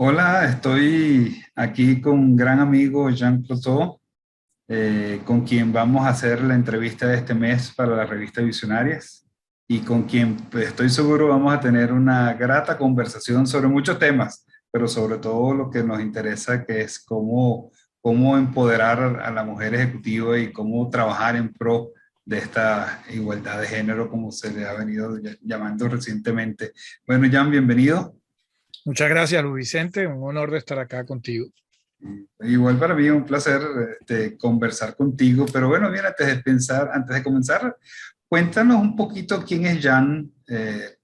Hola, estoy aquí con un gran amigo Jean Clouseau, con quien vamos a hacer la entrevista de este mes para la revista Visionarias y con quien pues, estoy seguro vamos a tener una grata conversación sobre muchos temas, pero sobre todo lo que nos interesa, que es cómo empoderar a la mujer ejecutiva y cómo trabajar en pro de esta igualdad de género, como se le ha venido llamando recientemente. Bueno, Jean, bienvenido. Muchas gracias, Luis Vicente. Un honor de estar acá contigo. Igual para mí es un placer conversar contigo, pero bueno, bien, antes de comenzar, cuéntanos un poquito quién es Jan,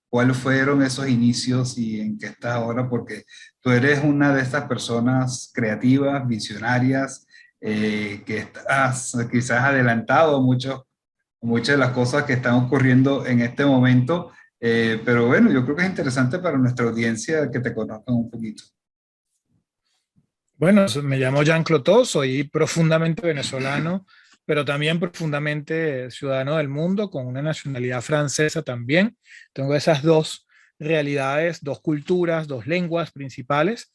cuáles fueron esos inicios y en qué estás ahora, porque tú eres una de estas personas creativas, visionarias, que estás quizás adelantado a muchas de las cosas que están ocurriendo en este momento, pero bueno, yo creo que es interesante para nuestra audiencia que te conozcan un poquito. Bueno, me llamo Jean Cloteau, soy profundamente venezolano, pero también profundamente ciudadano del mundo, con una nacionalidad francesa también. Tengo esas dos realidades, dos culturas, dos lenguas principales,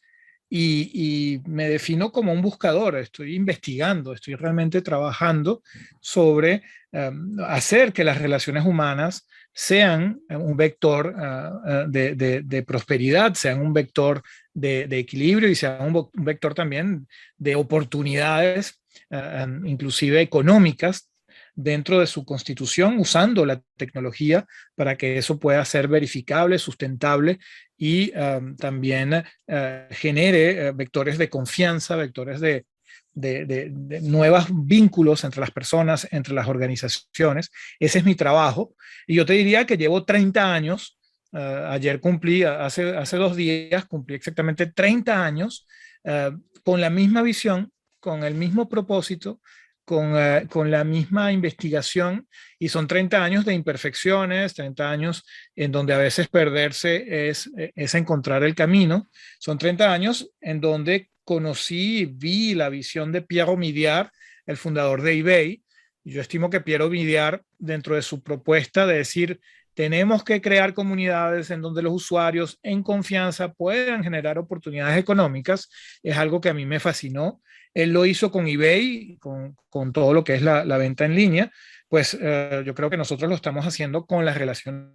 y me defino como un buscador. Estoy investigando, estoy realmente trabajando sobre hacer que las relaciones humanas sean un vector de prosperidad, sean un vector de equilibrio y sea un vector también de oportunidades, inclusive económicas, dentro de su constitución, usando la tecnología para que eso pueda ser verificable, sustentable y también genere vectores de confianza, vectores de nuevos vínculos entre las personas, entre las organizaciones. Ese es mi trabajo. Y yo te diría que llevo 30 años. Ayer cumplí, hace 2 días, cumplí exactamente 30 años con la misma visión, con el mismo propósito, con la misma investigación, y son 30 años de imperfecciones, 30 años en donde a veces perderse es encontrar el camino, son 30 años en donde conocí y vi la visión de Pierre Omidyar, el fundador de eBay. Yo estimo que Pierre Omidyar, dentro de su propuesta de decir tenemos que crear comunidades en donde los usuarios en confianza puedan generar oportunidades económicas, es algo que a mí me fascinó. Él lo hizo con eBay, con todo lo que es la venta en línea. Pues yo creo que nosotros lo estamos haciendo con las relaciones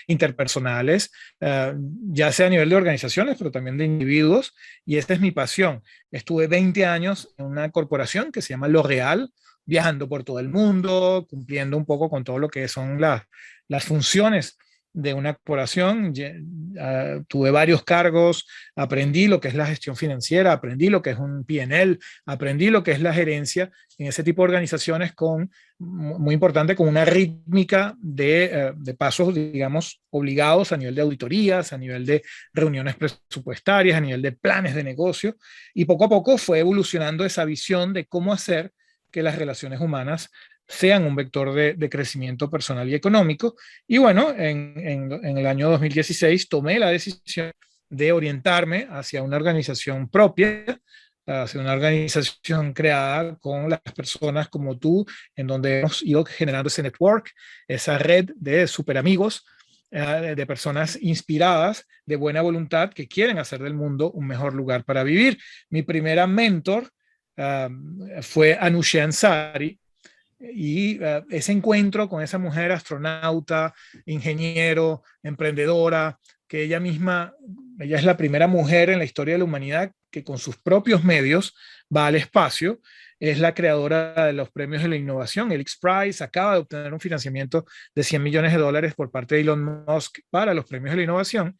interpersonales, ya sea a nivel de organizaciones, pero también de individuos, y esta es mi pasión. Estuve 20 años en una corporación que se llama L'Oréal, viajando por todo el mundo, cumpliendo un poco con todo lo que son las funciones de una corporación. Tuve varios cargos, aprendí lo que es la gestión financiera, aprendí lo que es un P&L, aprendí lo que es la gerencia en ese tipo de organizaciones muy importante, con una rítmica de pasos, digamos, obligados a nivel de auditorías, a nivel de reuniones presupuestarias, a nivel de planes de negocio, y poco a poco fue evolucionando esa visión de cómo hacer que las relaciones humanas sean un vector de crecimiento personal y económico. Y bueno, en el año 2016 tomé la decisión de orientarme hacia una organización propia, hacia una organización creada con las personas como tú, en donde hemos ido generando ese network, esa red de super amigos, de personas inspiradas, de buena voluntad, que quieren hacer del mundo un mejor lugar para vivir. Mi primera mentor fue Anousheh Ansari, y ese encuentro con esa mujer astronauta, ingeniero, emprendedora, que ella misma, ella es la primera mujer en la historia de la humanidad que con sus propios medios va al espacio, es la creadora de los premios de la innovación, el X-Prize, acaba de obtener un financiamiento de $100 millones por parte de Elon Musk para los premios de la innovación,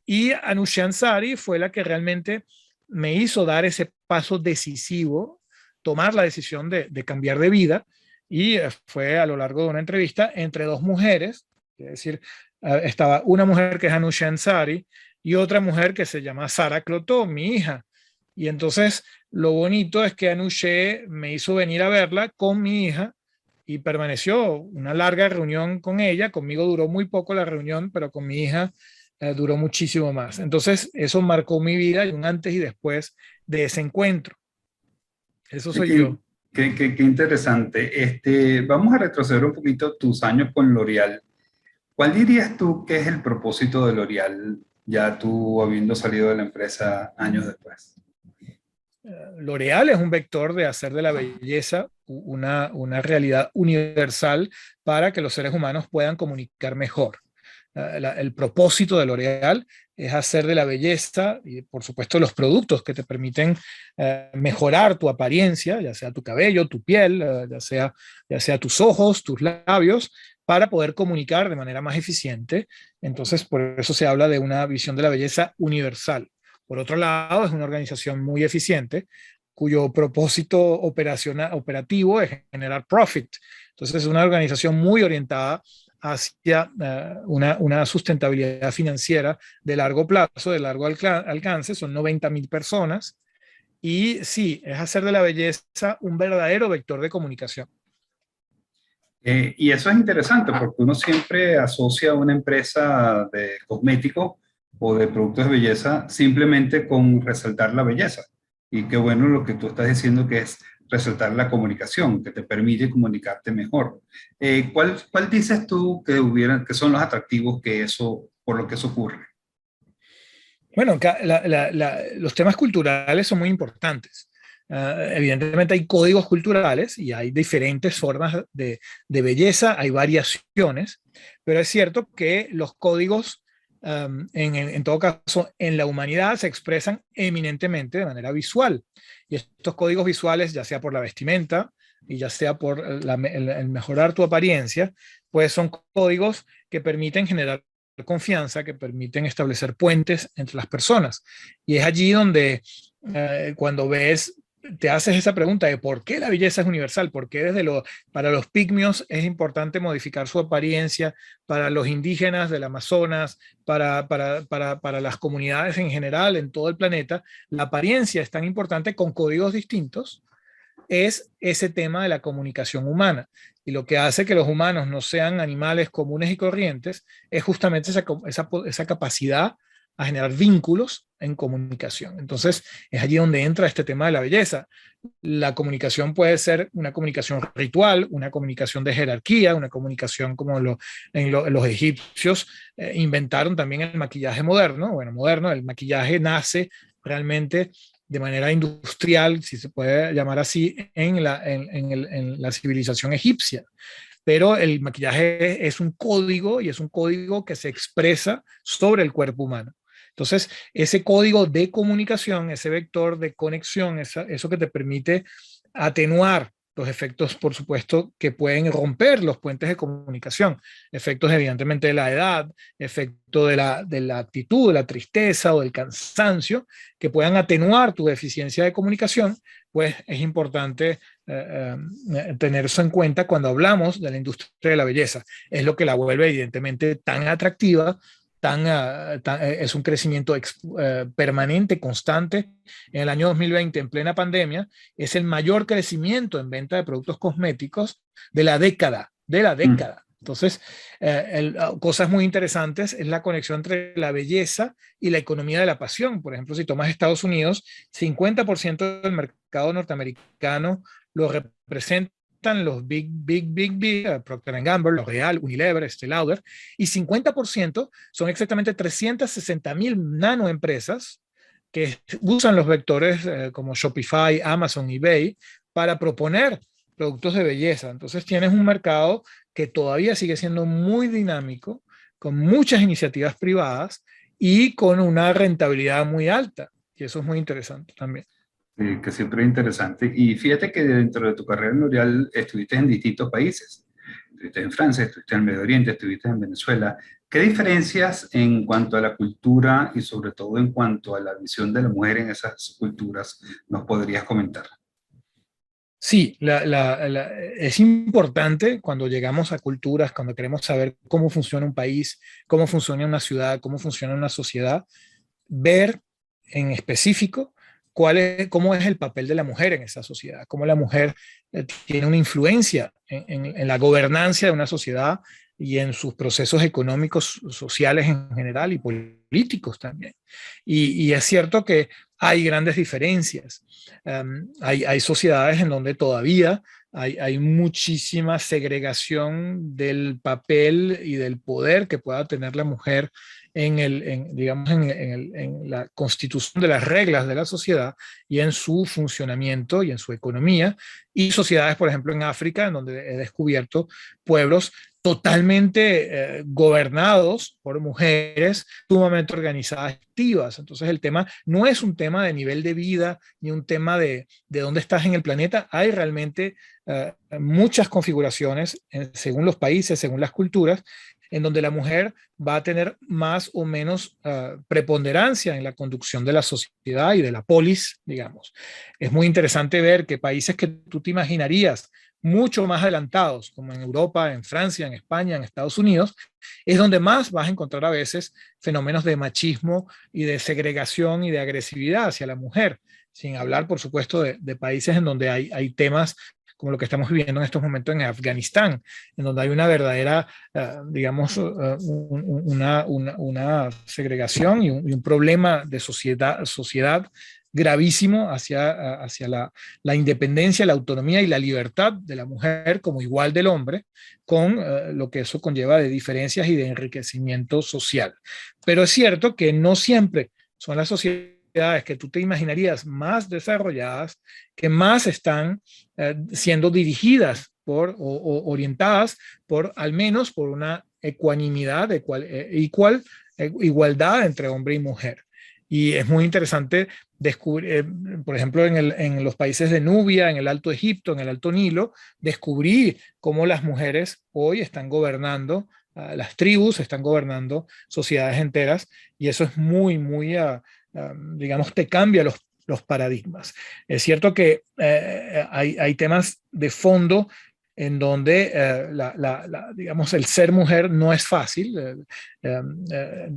y Anousheh Ansari fue la que realmente me hizo dar ese paso decisivo, tomar la decisión de cambiar de vida, y fue a lo largo de una entrevista entre dos mujeres, es decir, estaba una mujer que es Anousheh Ansari y otra mujer que se llama Sara Cloteau, mi hija. Y entonces lo bonito es que Anousheh me hizo venir a verla con mi hija y permaneció una larga reunión con ella. Conmigo duró muy poco la reunión, pero con mi hija duró muchísimo más. Entonces eso marcó mi vida y un antes y después de ese encuentro. Eso Qué, soy qué- yo. qué interesante. Vamos a retroceder un poquito tus años con L'Oreal. ¿Cuál dirías tú que es el propósito de L'Oreal? ya tú habiendo salido de la empresa años después? L'Oreal es un vector de hacer de la belleza una realidad universal para que los seres humanos puedan comunicar mejor. El propósito de L'Oreal es hacer de la belleza y, por supuesto, los productos que te permiten mejorar tu apariencia, ya sea tu cabello, tu piel, ya sea tus ojos, tus labios, para poder comunicar de manera más eficiente. Entonces, por eso se habla de una visión de la belleza universal. Por otro lado, es una organización muy eficiente cuyo propósito operativo es generar profit. Entonces, es una organización muy orientada hacia una sustentabilidad financiera de largo plazo, de largo alcance. Son 90.000 personas. Y sí, es hacer de la belleza un verdadero vector de comunicación. Y eso es interesante porque uno siempre asocia una empresa de cosméticos o de productos de belleza simplemente con resaltar la belleza. Y qué bueno lo que tú estás diciendo que es resaltar la comunicación, que te permite comunicarte mejor. ¿Cuál dices tú que son los atractivos que eso, por lo que eso ocurre? Bueno, los temas culturales son muy importantes. Evidentemente hay códigos culturales y hay diferentes formas de belleza, hay variaciones, pero es cierto que los códigos, en todo caso, en la humanidad se expresan eminentemente de manera visual. Y estos códigos visuales, ya sea por la vestimenta y ya sea por el mejorar tu apariencia, pues son códigos que permiten generar confianza, que permiten establecer puentes entre las personas. Y es allí donde cuando ves, te haces esa pregunta de por qué la belleza es universal, por qué para los pigmeos es importante modificar su apariencia, para los indígenas del Amazonas, para las comunidades en general en todo el planeta, la apariencia es tan importante con códigos distintos, es ese tema de la comunicación humana. Y lo que hace que los humanos no sean animales comunes y corrientes es justamente esa capacidad a generar vínculos en comunicación. Entonces, es allí donde entra este tema de la belleza. La comunicación puede ser una comunicación ritual, una comunicación de jerarquía, una comunicación como los egipcios inventaron también el maquillaje moderno. Bueno, moderno, el maquillaje nace realmente de manera industrial, si se puede llamar así, en la civilización egipcia. Pero el maquillaje es un código y es un código que se expresa sobre el cuerpo humano. Entonces, ese código de comunicación, ese vector de conexión, eso que te permite atenuar los efectos, por supuesto, que pueden romper los puentes de comunicación. Efectos, evidentemente, de la edad, efecto de la actitud, de la tristeza o del cansancio, que puedan atenuar tu deficiencia de comunicación, pues es importante tener eso en cuenta cuando hablamos de la industria de la belleza. Es lo que la vuelve, evidentemente, tan atractiva, es un crecimiento permanente, constante. En el año 2020, en plena pandemia, es el mayor crecimiento en venta de productos cosméticos de la década, de la década. Entonces, cosas muy interesantes es la conexión entre la belleza y la economía de la pasión. Por ejemplo, si tomas Estados Unidos, 50% del mercado norteamericano lo representan los big, Procter & Gamble, L'Oreal, Unilever, Estée Lauder, y 50% son exactamente 360.000 nanoempresas que usan los vectores como Shopify, Amazon, eBay para proponer productos de belleza. Entonces tienes un mercado que todavía sigue siendo muy dinámico, con muchas iniciativas privadas y con una rentabilidad muy alta. Y eso es muy interesante también. Que siempre es interesante. Y fíjate que dentro de tu carrera en L'Oreal estuviste en distintos países. Estuviste en Francia, estuviste en el Medio Oriente, estuviste en Venezuela. ¿Qué diferencias en cuanto a la cultura y sobre todo en cuanto a la visión de la mujer en esas culturas nos podrías comentar? Sí, es importante cuando llegamos a culturas, cuando queremos saber cómo funciona un país, cómo funciona una ciudad, cómo funciona una sociedad, ver en específico cómo es el papel de la mujer en esa sociedad, cómo la mujer tiene una influencia en la gobernanza de una sociedad y en sus procesos económicos, sociales en general y políticos también. Y es cierto que hay grandes diferencias. Hay sociedades en donde todavía hay muchísima segregación del papel y del poder que pueda tener la mujer digamos, en la constitución de las reglas de la sociedad y en su funcionamiento y en su economía. Y sociedades, por ejemplo, en África, en donde he descubierto pueblos totalmente gobernados por mujeres sumamente organizadas, activas. Entonces el tema no es un tema de nivel de vida ni un tema de dónde estás en el planeta. Hay realmente muchas configuraciones según los países, según las culturas, en donde la mujer va a tener más o menos preponderancia en la conducción de la sociedad y de la polis, digamos. Es muy interesante ver que países que tú te imaginarías mucho más adelantados, como en Europa, en Francia, en España, en Estados Unidos, es donde más vas a encontrar a veces fenómenos de machismo y de segregación y de agresividad hacia la mujer, sin hablar, por supuesto, de países en donde hay temas como lo que estamos viviendo en estos momentos en Afganistán, en donde hay una verdadera, digamos, una segregación y un problema de sociedad gravísimo hacia la independencia, la autonomía y la libertad de la mujer como igual del hombre, con lo que eso conlleva de diferencias y de enriquecimiento social. Pero es cierto que no siempre son las sociedades que tú te imaginarías más desarrolladas, que más están siendo dirigidas o orientadas al menos por una ecuanimidad, igualdad entre hombre y mujer. Y es muy interesante descubrir, por ejemplo, en los países de Nubia, en el Alto Egipto, en el Alto Nilo, descubrí cómo las mujeres hoy están gobernando, las tribus están gobernando sociedades enteras, y eso es muy, digamos, te cambia los paradigmas. Es cierto que hay temas de fondo en donde digamos, el ser mujer no es fácil.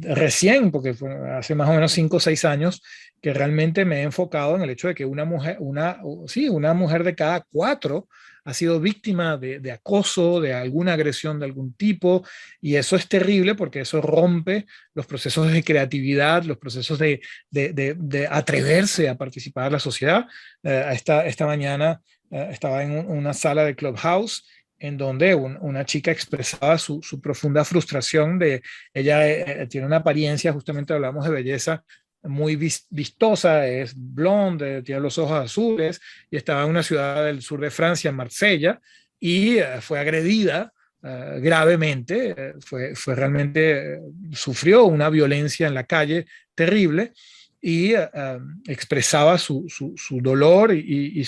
Recién, porque hace más o menos 5 o 6 años, que realmente me he enfocado en el hecho de que una mujer de cada 4 ha sido víctima de acoso, de alguna agresión de algún tipo, y eso es terrible porque eso rompe los procesos de creatividad, los procesos de atreverse a participar en la sociedad. Esta mañana estaba en una sala de Clubhouse en donde una chica expresaba su profunda frustración ella tiene una apariencia, justamente hablamos de belleza, muy vistosa, es blonde, tiene los ojos azules, y estaba en una ciudad del sur de Francia, en Marsella, y fue agredida gravemente, fue realmente, sufrió una violencia en la calle terrible, y expresaba su dolor y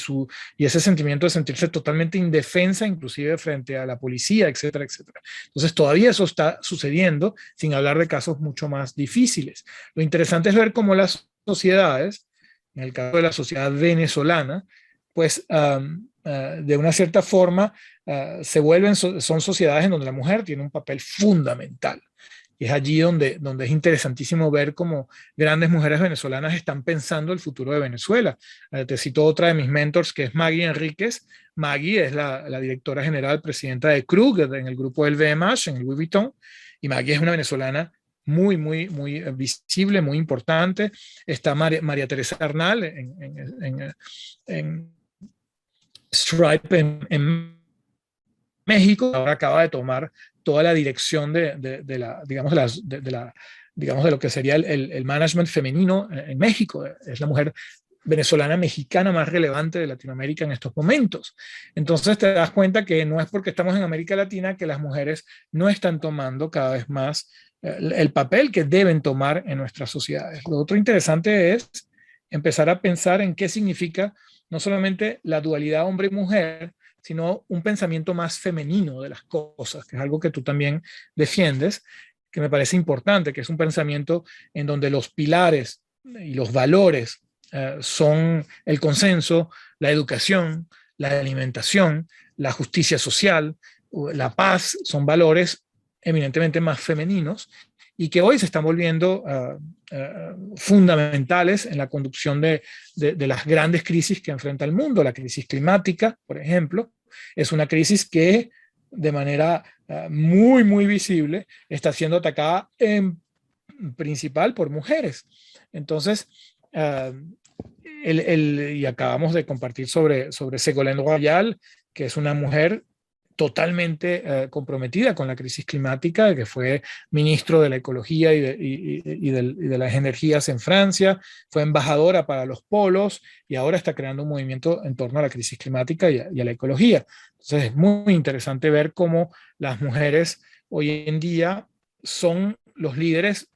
ese sentimiento de sentirse totalmente indefensa, inclusive frente a la policía, etcétera, etcétera. Entonces todavía eso está sucediendo, sin hablar de casos mucho más difíciles. Lo interesante es ver cómo las sociedades, en el caso de la sociedad venezolana, pues de una cierta forma son sociedades en donde la mujer tiene un papel fundamental. Y es allí donde es interesantísimo ver cómo grandes mujeres venezolanas están pensando el futuro de Venezuela. Te cito otra de mis mentors, que es Maggie Enríquez. Maggie es la directora general, presidenta de Krug, en el grupo del VMH, en el Louis Vuitton. Y Maggie es una venezolana muy visible, muy importante. Está María Teresa Arnal en Stripe en México. Ahora acaba de tomar toda la dirección digamos, de lo que sería el management femenino en México. Es la mujer venezolana mexicana más relevante de Latinoamérica en estos momentos. Entonces te das cuenta que no es porque estamos en América Latina que las mujeres no están tomando cada vez más el papel que deben tomar en nuestras sociedades. Lo otro interesante es empezar a pensar en qué significa no solamente la dualidad hombre y mujer, sino un pensamiento más femenino de las cosas, que es algo que tú también defiendes, que me parece importante, que es un pensamiento en donde los pilares y los valores son el consenso, la educación, la alimentación, la justicia social, la paz, son valores eminentemente más femeninos y que hoy se están volviendo fundamentales en la conducción de las grandes crisis que enfrenta el mundo. La crisis climática, por ejemplo, es una crisis que de manera muy visible está siendo atacada en principal por mujeres. Entonces, y acabamos de compartir sobre Ségolène Royal, que es una mujer totalmente comprometida con la crisis climática, que fue ministro de la Ecología y de las Energías en Francia, fue embajadora para los polos y ahora está creando un movimiento en torno a la crisis climática y a la ecología. Entonces es muy interesante ver cómo las mujeres hoy en día son los líderes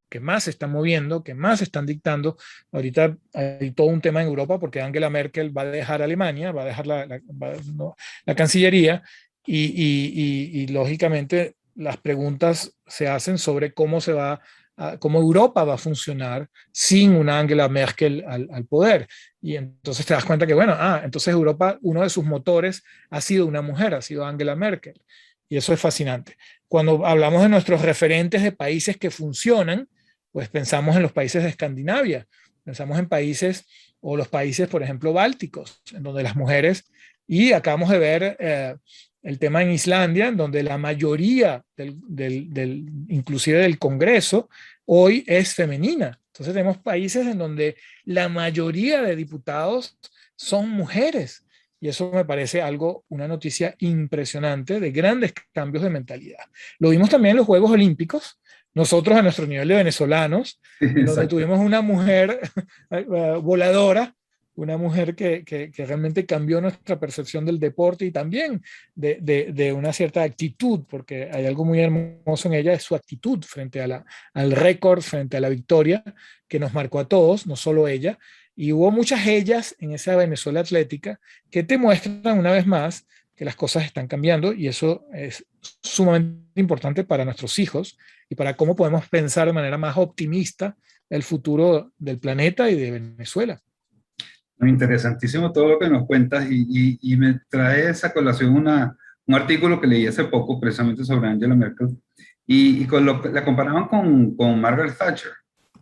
que más se están moviendo, que más se están dictando. Ahorita hay todo un tema en Europa porque Angela Merkel va a dejar Alemania, va a dejar no, la Cancillería y lógicamente las preguntas se hacen sobre cómo se va cómo Europa va a funcionar sin una Angela Merkel al poder. Y entonces te das cuenta que, bueno, entonces Europa, uno de sus motores ha sido una mujer, ha sido Angela Merkel. Y eso es fascinante. Cuando hablamos de nuestros referentes de países que funcionan, pues pensamos en los países de Escandinavia, pensamos en países o los países, por ejemplo, bálticos, en donde las mujeres, y acabamos de ver el tema en Islandia, en donde la mayoría inclusive del Congreso hoy es femenina. Entonces tenemos países en donde la mayoría de diputados son mujeres. Y eso me parece una noticia impresionante de grandes cambios de mentalidad. Lo vimos también en los Juegos Olímpicos, nosotros a nuestro nivel de venezolanos, en donde Exacto. tuvimos una mujer voladora, una mujer que realmente cambió nuestra percepción del deporte y también de una cierta actitud, porque hay algo muy hermoso en ella, es su actitud frente al récord, frente a la victoria, que nos marcó a todos, no solo ella. Y hubo muchas ellas en esa Venezuela atlética que te muestran una vez más que las cosas están cambiando y eso es sumamente importante para nuestros hijos y para cómo podemos pensar de manera más optimista el futuro del planeta y de Venezuela. Interesantísimo todo lo que nos cuentas y me trae esa colación un artículo que leí hace poco precisamente sobre Angela Merkel la comparaban con Margaret Thatcher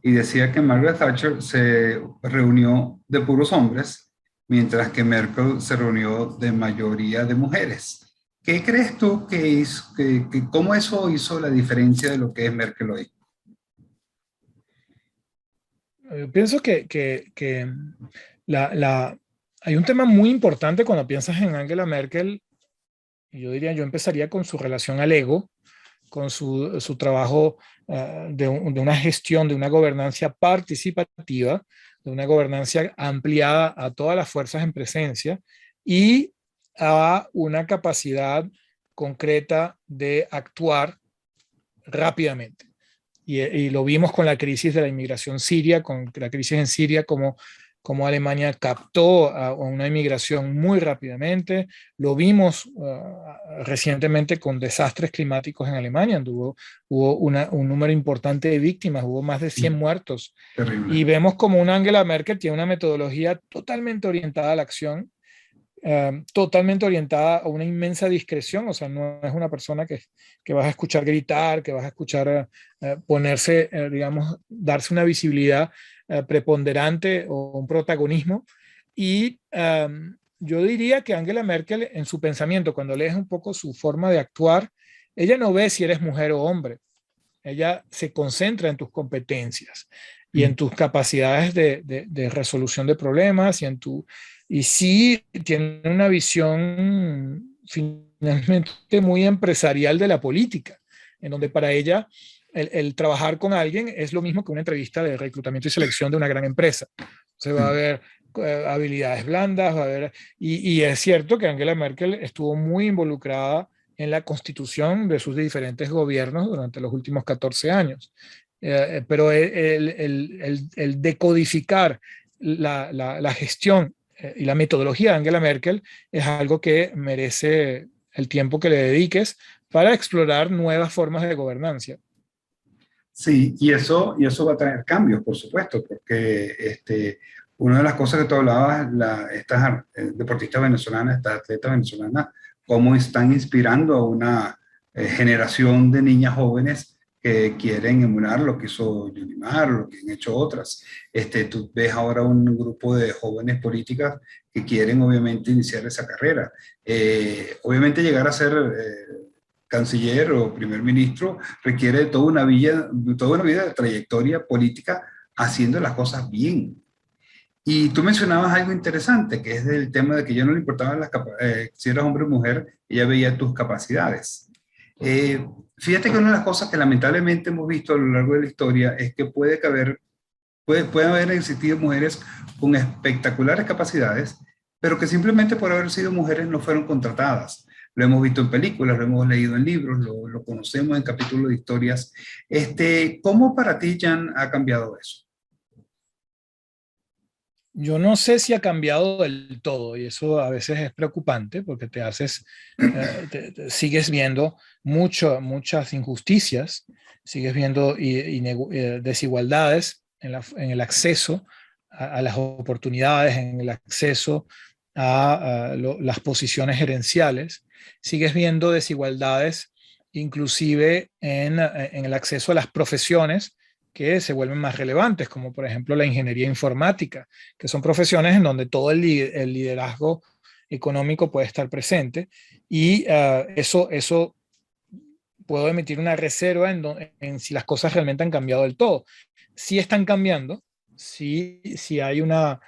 y decía que Margaret Thatcher se reunió de puros hombres mientras que Merkel se reunió de mayoría de mujeres. ¿Qué crees tú cómo eso hizo la diferencia de lo que es Merkel hoy? Yo pienso que la, la, hay un tema muy importante cuando piensas en Angela Merkel, y yo empezaría con su relación al ego, con su trabajo de una gestión, de una gobernanza participativa, de una gobernanza ampliada a todas las fuerzas en presencia y a una capacidad concreta de actuar rápidamente. Y lo vimos con la crisis de la inmigración siria, con la crisis en Siria, como Alemania captó a una inmigración muy rápidamente. Lo vimos recientemente con desastres climáticos en Alemania, donde hubo un número importante de víctimas, hubo más de 100 muertos. Terrible. Y vemos como una Angela Merkel tiene una metodología totalmente orientada a la acción, totalmente orientada a una inmensa discreción, o sea, no es una persona que vas a escuchar gritar, que vas a escuchar ponerse, digamos, darse una visibilidad preponderante o un protagonismo. Y yo diría que Angela Merkel, en su pensamiento, cuando lees un poco su forma de actuar, ella no ve si eres mujer o hombre, ella se concentra en tus competencias y en tus capacidades de resolución de problemas y sí tiene una visión finalmente muy empresarial de la política, en donde para ella el trabajar con alguien es lo mismo que una entrevista de reclutamiento y selección de una gran empresa. Se va a ver habilidades blandas, va a haber, y es cierto que Angela Merkel estuvo muy involucrada en la constitución de sus diferentes gobiernos durante los últimos 14 años. Pero el decodificar la gestión y la metodología de Angela Merkel es algo que merece el tiempo que le dediques para explorar nuevas formas de gobernancia. Sí, y eso va a traer cambios, por supuesto, porque una de las cosas que tú hablabas, estas deportistas venezolanas, estas atletas venezolanas, cómo están inspirando a una generación de niñas jóvenes que quieren emular lo que hizo Yunimar, lo que han hecho otras. Tú ves ahora un grupo de jóvenes políticas que quieren obviamente iniciar esa carrera. Obviamente llegar a ser canciller o primer ministro requiere toda una vida de trayectoria política haciendo las cosas bien. Y tú mencionabas algo interesante, que es el tema de que ya no le importaba si eras hombre o mujer, ella veía tus capacidades. Eh, Fíjate que una de las cosas que lamentablemente hemos visto a lo largo de la historia es que puede haber existido mujeres con espectaculares capacidades, pero que simplemente por haber sido mujeres no fueron contratadas. Lo hemos visto en películas, lo hemos leído en libros, lo conocemos en capítulos de historias. ¿Cómo para ti, Jan, ha cambiado eso? Yo no sé si ha cambiado del todo y eso a veces es preocupante porque sigues viendo muchas injusticias, sigues viendo desigualdades en el acceso a las oportunidades, en el acceso a las posiciones gerenciales, sigues viendo desigualdades inclusive en el acceso a las profesiones que se vuelven más relevantes, como por ejemplo la ingeniería informática, que son profesiones en donde todo el liderazgo económico puede estar presente y eso puedo emitir una reserva en si las cosas realmente han cambiado del todo. Si están cambiando, si hay una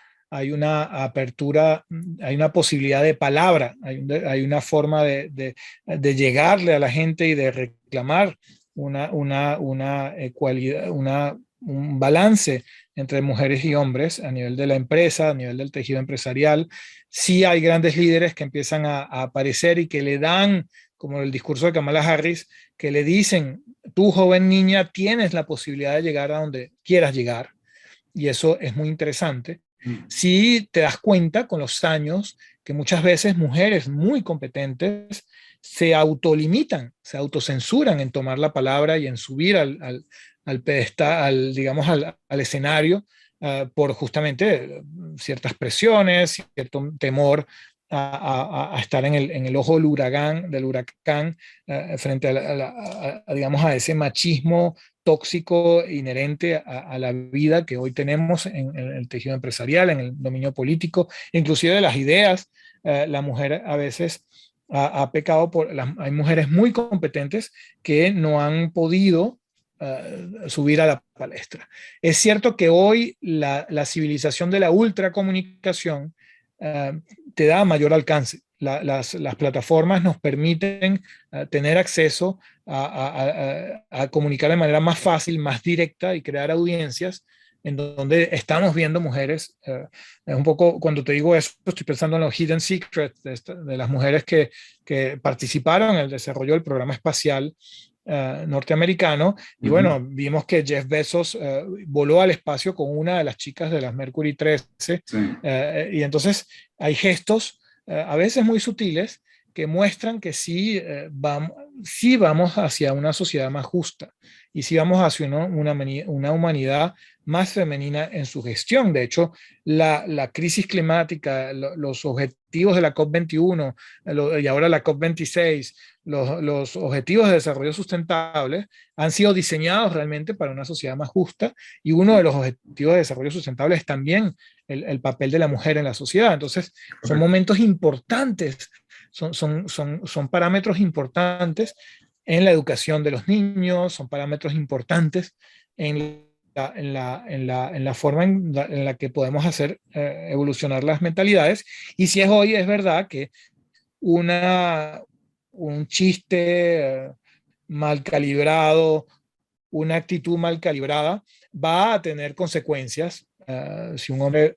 apertura, hay una posibilidad de palabra, hay una forma de llegarle a la gente y de reclamar una ecualidad, un balance entre mujeres y hombres a nivel de la empresa, a nivel del tejido empresarial. Sí hay grandes líderes que empiezan a aparecer y que le dan, como el discurso de Kamala Harris, que le dicen, tú joven niña tienes la posibilidad de llegar a donde quieras llegar. Y eso es muy interesante. Si te das cuenta con los años que muchas veces mujeres muy competentes se autolimitan, se autocensuran en tomar la palabra y en subir al pedestal, digamos, al escenario por justamente ciertas presiones, cierto temor a estar en el ojo del huracán frente digamos, a ese machismo tóxico inherente a la vida que hoy tenemos en el tejido empresarial, en el dominio político, inclusive de las ideas. La mujer a veces ha pecado hay mujeres muy competentes que no han podido subir a la palestra. Es cierto que hoy la civilización de la ultracomunicación te da mayor alcance. Las plataformas nos permiten tener acceso a comunicar de manera más fácil, más directa y crear audiencias en donde estamos viendo mujeres. Es un poco, cuando te digo eso, estoy pensando en los hidden secrets de las mujeres que participaron en el desarrollo del programa espacial norteamericano. Y bueno, vimos que Jeff Bezos voló al espacio con una de las chicas de las Mercury 13. Sí. Y entonces hay gestos a veces muy sutiles que muestran que sí vamos hacia una sociedad más justa y sí vamos hacia una humanidad más femenina en su gestión. De hecho, la crisis climática, los objetivos de la COP21 y ahora la COP26, los objetivos de desarrollo sustentable han sido diseñados realmente para una sociedad más justa y uno de los objetivos de desarrollo sustentable es también el papel de la mujer en la sociedad. Entonces, son momentos importantes, son parámetros importantes en la educación de los niños, son parámetros importantes en la forma en la que podemos hacer evolucionar las mentalidades. Y si es hoy, es verdad que una, un chiste mal calibrado, una actitud mal calibrada, va a tener consecuencias. Si un hombre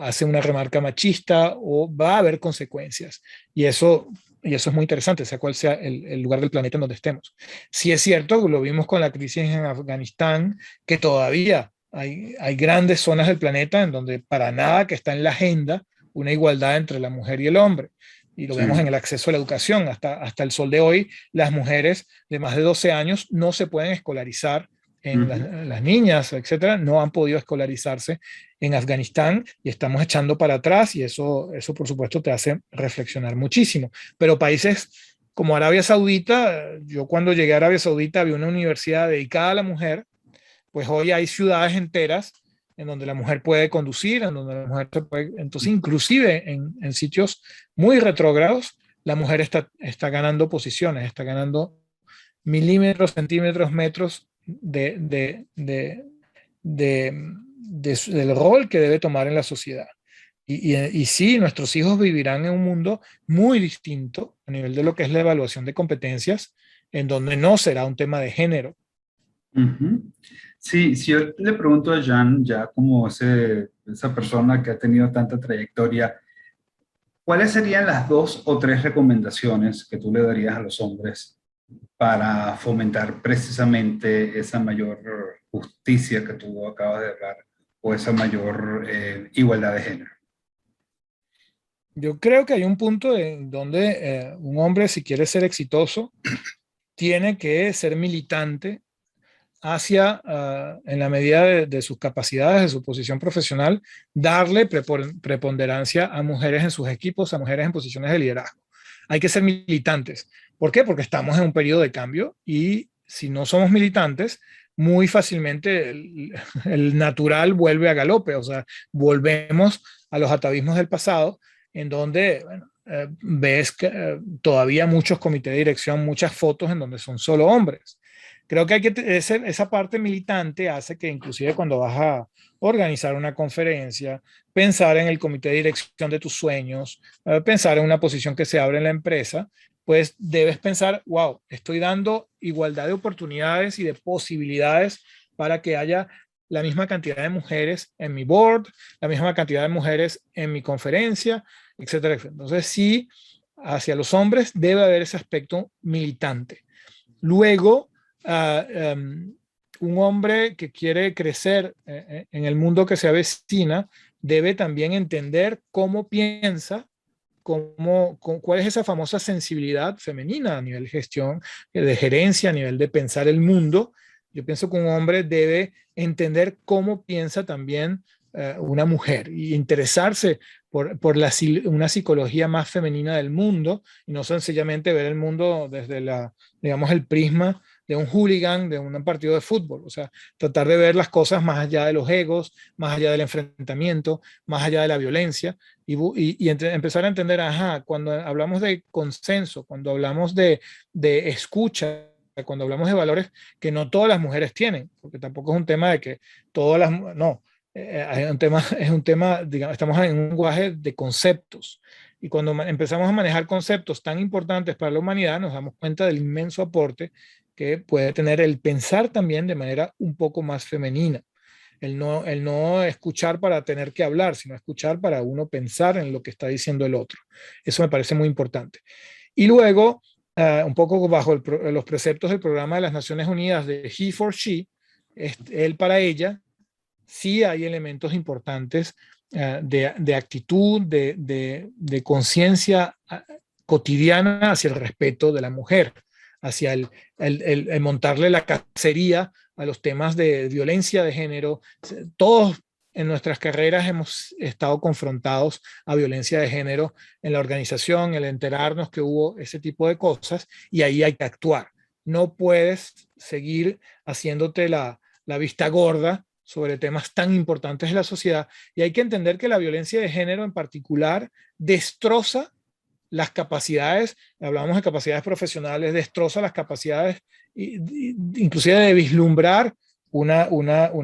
hace una remarca machista, o va a haber consecuencias. Y eso es muy interesante, sea cual sea el lugar del planeta en donde estemos. Si es cierto, lo vimos con la crisis en Afganistán, que todavía hay grandes zonas del planeta en donde para nada que está en la agenda una igualdad entre la mujer y el hombre. Y lo vemos en el acceso a la educación. Hasta el sol de hoy, las mujeres de más de 12 años no se pueden escolarizar. Las niñas, etcétera, no han podido escolarizarse en Afganistán y estamos echando para atrás y eso por supuesto te hace reflexionar muchísimo. Pero países como Arabia Saudita, yo cuando llegué a Arabia Saudita había una universidad dedicada a la mujer, pues hoy hay ciudades enteras en donde la mujer puede conducir, en donde la mujer puede, entonces inclusive en sitios muy retrógrados, la mujer está ganando posiciones, está ganando milímetros, centímetros, metros de del rol que debe tomar en la sociedad. Y sí, nuestros hijos vivirán en un mundo muy distinto a nivel de lo que es la evaluación de competencias, en donde no será un tema de género. Ujú. Sí, si yo le pregunto a Jan, ya como esa persona que ha tenido tanta trayectoria, ¿cuáles serían las dos o tres recomendaciones que tú le darías a los hombres para fomentar precisamente esa mayor justicia que tú acabas de hablar o esa mayor igualdad de género? Yo creo que hay un punto en donde un hombre, si quiere ser exitoso, tiene que ser militante hacia, en la medida de sus capacidades, de su posición profesional, darle preponderancia a mujeres en sus equipos, a mujeres en posiciones de liderazgo. Hay que ser militantes. ¿Por qué? Porque estamos en un periodo de cambio y si no somos militantes, muy fácilmente el natural vuelve a galope, o sea, volvemos a los atavismos del pasado, en donde, bueno, ves que, todavía muchos comités de dirección, muchas fotos en donde son solo hombres. Creo que esa parte militante hace que inclusive cuando vas a organizar una conferencia, pensar en el comité de dirección de tus sueños, pensar en una posición que se abre en la empresa, pues debes pensar, wow, estoy dando igualdad de oportunidades y de posibilidades para que haya la misma cantidad de mujeres en mi board, la misma cantidad de mujeres en mi conferencia, etcétera, etcétera. Entonces sí, hacia los hombres debe haber ese aspecto militante. Luego, un hombre que quiere crecer en el mundo que se avecina debe también entender cómo piensa, cuál es esa famosa sensibilidad femenina a nivel de gestión, de gerencia, a nivel de pensar el mundo. Yo pienso que un hombre debe entender cómo piensa también una mujer y interesarse una psicología más femenina del mundo y no sencillamente ver el mundo desde digamos, el prisma de un hooligan, de un partido de fútbol. O sea, tratar de ver las cosas más allá de los egos, más allá del enfrentamiento, más allá de la violencia empezar a entender, ajá, cuando hablamos de consenso, cuando hablamos de escucha, cuando hablamos de valores que no todas las mujeres tienen, porque tampoco es un tema de que todas las, no, es un tema, digamos, estamos en un lenguaje de conceptos. Y cuando empezamos a manejar conceptos tan importantes para la humanidad, nos damos cuenta del inmenso aporte que puede tener el pensar también de manera un poco más femenina. El no escuchar para tener que hablar, sino escuchar para uno pensar en lo que está diciendo el otro. Eso me parece muy importante. Y luego, un poco bajo los preceptos del programa de las Naciones Unidas de He for She, él para ella, sí hay elementos importantes de actitud, de conciencia cotidiana hacia el respeto de la mujer, hacia el montarle la cacería a los temas de violencia de género. Todos en nuestras carreras hemos estado confrontados a violencia de género en la organización, el enterarnos que hubo ese tipo de cosas y ahí hay que actuar. No puedes seguir haciéndote la vista gorda sobre temas tan importantes de la sociedad y hay que entender que la violencia de género en particular destroza las capacidades, hablamos de capacidades profesionales, destroza las capacidades inclusive de vislumbrar una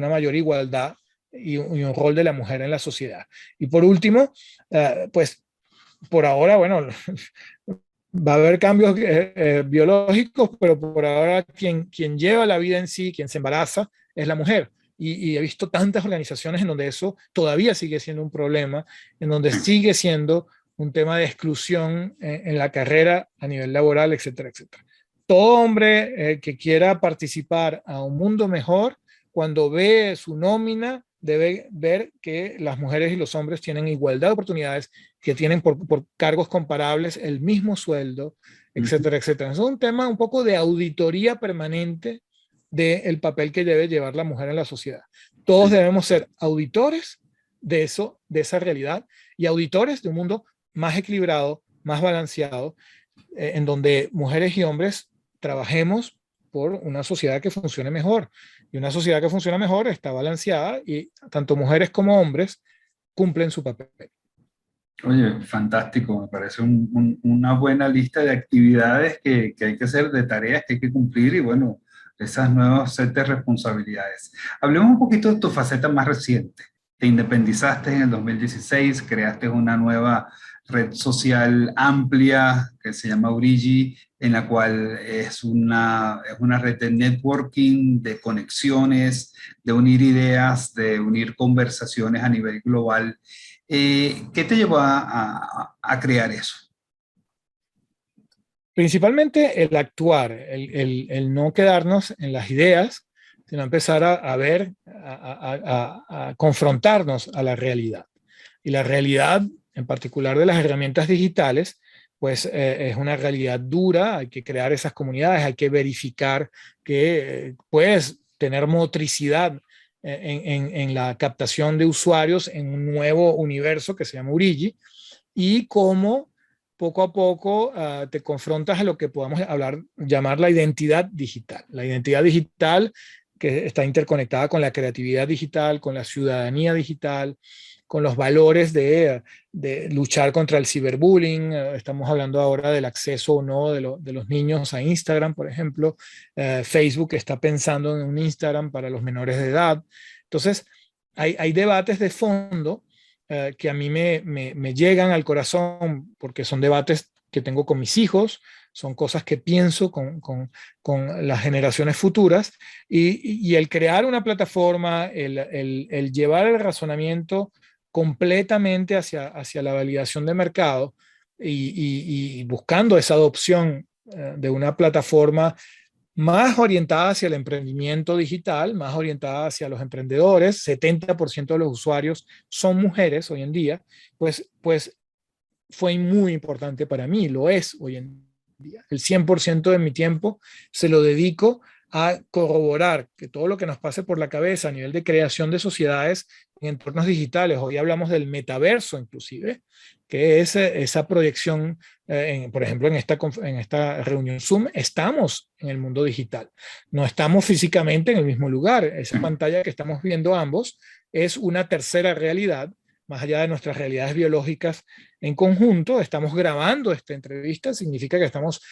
mayor igualdad y un rol de la mujer en la sociedad. Y por último, pues por ahora, bueno, va a haber cambios biológicos, pero por ahora quien lleva la vida en sí, quien se embaraza, es la mujer. Y he visto tantas organizaciones en donde eso todavía sigue siendo un problema, en donde sigue siendo un tema de exclusión en la carrera a nivel laboral, etcétera, etcétera. Todo hombre que quiera participar a un mundo mejor, cuando ve su nómina, debe ver que las mujeres y los hombres tienen igualdad de oportunidades, que tienen por cargos comparables el mismo sueldo, etcétera, etcétera. Es un tema un poco de auditoría permanente del papel que debe llevar la mujer en la sociedad. Todos debemos ser auditores de eso, de esa realidad, y auditores de un mundo más equilibrado, más balanceado, en donde mujeres y hombres trabajemos por una sociedad que funcione mejor. Y una sociedad que funciona mejor está balanceada y tanto mujeres como hombres cumplen su papel. Oye, fantástico, me parece una buena lista de actividades que hay que hacer, de tareas que hay que cumplir y bueno, esas nuevas set de responsabilidades. Hablemos un poquito de tu faceta más reciente. Te independizaste en el 2016, creaste una nueva red social amplia que se llama Urigi, en la cual es una red de networking, de conexiones, de unir ideas, de unir conversaciones a nivel global. ¿Qué te llevó a crear eso? Principalmente el actuar, el no quedarnos en las ideas, sino empezar a ver, a confrontarnos a la realidad. Y la realidad, en particular de las herramientas digitales, pues es una realidad dura, hay que crear esas comunidades, hay que verificar que puedes tener motricidad en la captación de usuarios en un nuevo universo que se llama Urigi, y cómo poco a poco te confrontas a lo que podamos hablar, llamar la identidad digital. La identidad digital que está interconectada con la creatividad digital, con la ciudadanía digital, con los valores de luchar contra el ciberbullying. Estamos hablando ahora del acceso o no de los niños a Instagram, por ejemplo. Facebook está pensando en un Instagram para los menores de edad. Entonces, hay debates de fondo que a mí me llegan al corazón porque son debates que tengo con mis hijos, son cosas que pienso con las generaciones futuras, y el crear una plataforma, el llevar el razonamiento completamente hacia la validación de mercado y buscando esa adopción de una plataforma más orientada hacia el emprendimiento digital, más orientada hacia los emprendedores. 70% de los usuarios son mujeres hoy en día, pues fue muy importante para mí, lo es hoy en día. El 100% de mi tiempo se lo dedico a corroborar que todo lo que nos pase por la cabeza a nivel de creación de sociedades en entornos digitales, hoy hablamos del metaverso inclusive, que es esa proyección, por ejemplo, en esta reunión Zoom, estamos en el mundo digital, no estamos físicamente en el mismo lugar, esa pantalla que estamos viendo ambos es una tercera realidad, más allá de nuestras realidades biológicas en conjunto. Estamos grabando esta entrevista, significa que estamos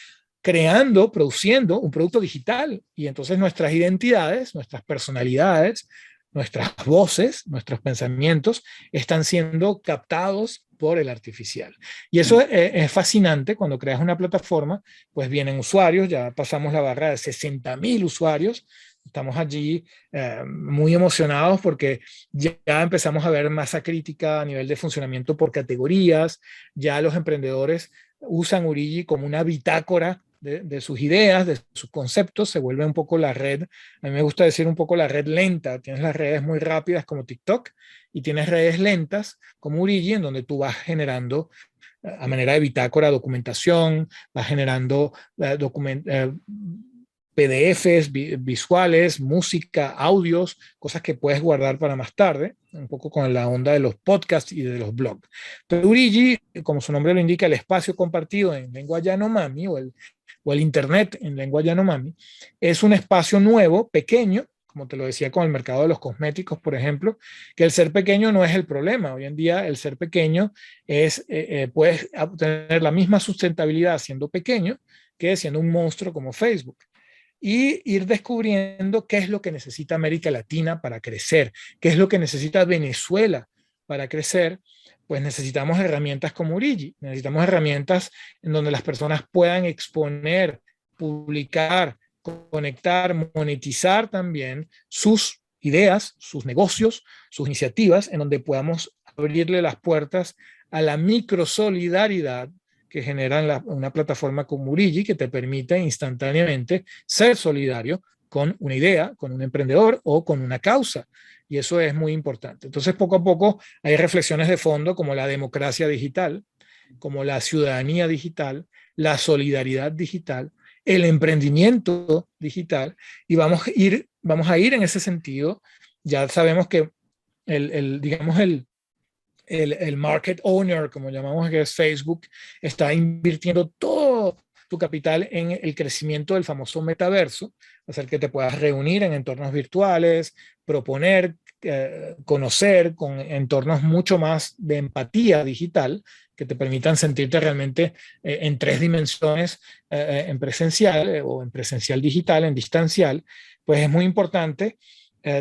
creando, produciendo un producto digital, y entonces nuestras identidades, nuestras personalidades, nuestras voces, nuestros pensamientos están siendo captados por el artificial. Y eso es fascinante. Cuando creas una plataforma, pues vienen usuarios, ya pasamos la barra de 60.000 usuarios. Estamos allí muy emocionados porque ya empezamos a ver masa crítica a nivel de funcionamiento por categorías. Ya los emprendedores usan Urigi como una bitácora de sus ideas, de sus conceptos. Se vuelve un poco la red, a mí me gusta decir un poco la red lenta. Tienes las redes muy rápidas como TikTok y tienes redes lentas como Urigi, en donde tú vas generando a manera de bitácora documentación, vas generando PDFs, visuales, música, audios, cosas que puedes guardar para más tarde, un poco con la onda de los podcasts y de los blogs. Pero Urigi, como su nombre lo indica, el espacio compartido en lengua Yanomami o el Internet en lengua Yanomami, es un espacio nuevo, pequeño, como te lo decía con el mercado de los cosméticos, por ejemplo, que el ser pequeño no es el problema. Hoy en día el ser pequeño puedes obtener la misma sustentabilidad siendo pequeño que siendo un monstruo como Facebook, y ir descubriendo qué es lo que necesita América Latina para crecer, qué es lo que necesita Venezuela para crecer. Pues necesitamos herramientas como Urigi, necesitamos herramientas en donde las personas puedan exponer, publicar, conectar, monetizar también sus ideas, sus negocios, sus iniciativas, en donde podamos abrirle las puertas a la microsolidaridad que generan una plataforma como Urigi, que te permite instantáneamente ser solidario con una idea, con un emprendedor o con una causa. Y eso es muy importante. Entonces, poco a poco hay reflexiones de fondo como la democracia digital, como la ciudadanía digital, la solidaridad digital, el emprendimiento digital, y vamos a ir en ese sentido. Ya sabemos que digamos, el market owner, como llamamos que es Facebook, está invirtiendo todo tu capital en el crecimiento del famoso metaverso, hacer que te puedas reunir en entornos virtuales, proponer, conocer con entornos mucho más de empatía digital, que te permitan sentirte realmente en tres dimensiones, en presencial o en presencial digital, en distancial, pues es muy importante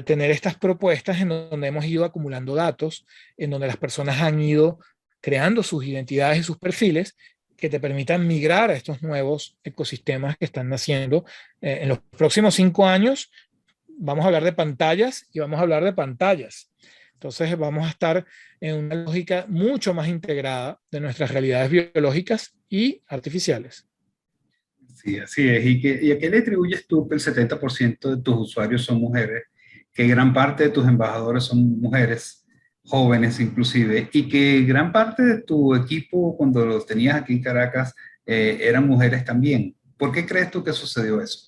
tener estas propuestas en donde hemos ido acumulando datos, en donde las personas han ido creando sus identidades y sus perfiles que te permitan migrar a estos nuevos ecosistemas que están naciendo. En los próximos 5 años vamos a hablar de pantallas y vamos a hablar de pantallas. Entonces vamos a estar en una lógica mucho más integrada de nuestras realidades biológicas y artificiales. Sí, así es. ¿Y a qué le atribuyes tú que el 70% de tus usuarios son mujeres, que gran parte de tus embajadores son mujeres, jóvenes inclusive, y que gran parte de tu equipo cuando los tenías aquí en Caracas eran mujeres también? ¿Por qué crees tú que sucedió eso?